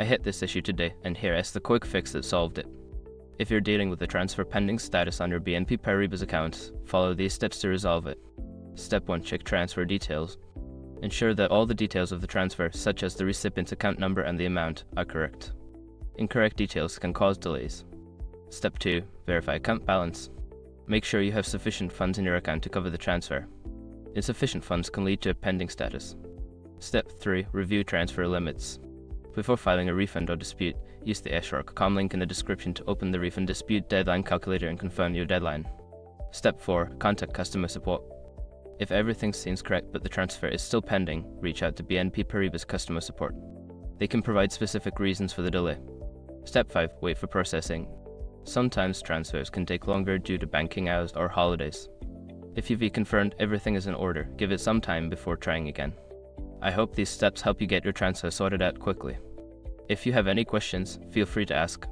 I hit this issue today, and here is the quick fix that solved it. If you're dealing with the transfer pending status on your BNP Paribas account, follow these steps to resolve it. Step 1. Check transfer details. Ensure that all the details of the transfer, such as the recipient's account number and the amount, are correct. Incorrect details can cause delays. Step 2. Verify account balance. Make sure you have sufficient funds in your account to cover the transfer. Insufficient funds can lead to a pending status. Step 3. Review transfer limits. Before filing a refund or dispute, use the s.com link in the description to open the refund dispute deadline calculator and confirm your deadline. Step 4. Contact customer support. If everything seems correct but the transfer is still pending, reach out to BNP Paribas customer support. They can provide specific reasons for the delay. Step 5. Wait for processing. Sometimes transfers can take longer due to banking hours or holidays. If you've confirmed everything is in order, give it some time before trying again. I hope these steps help you get your transfer sorted out quickly. If you have any questions, feel free to ask.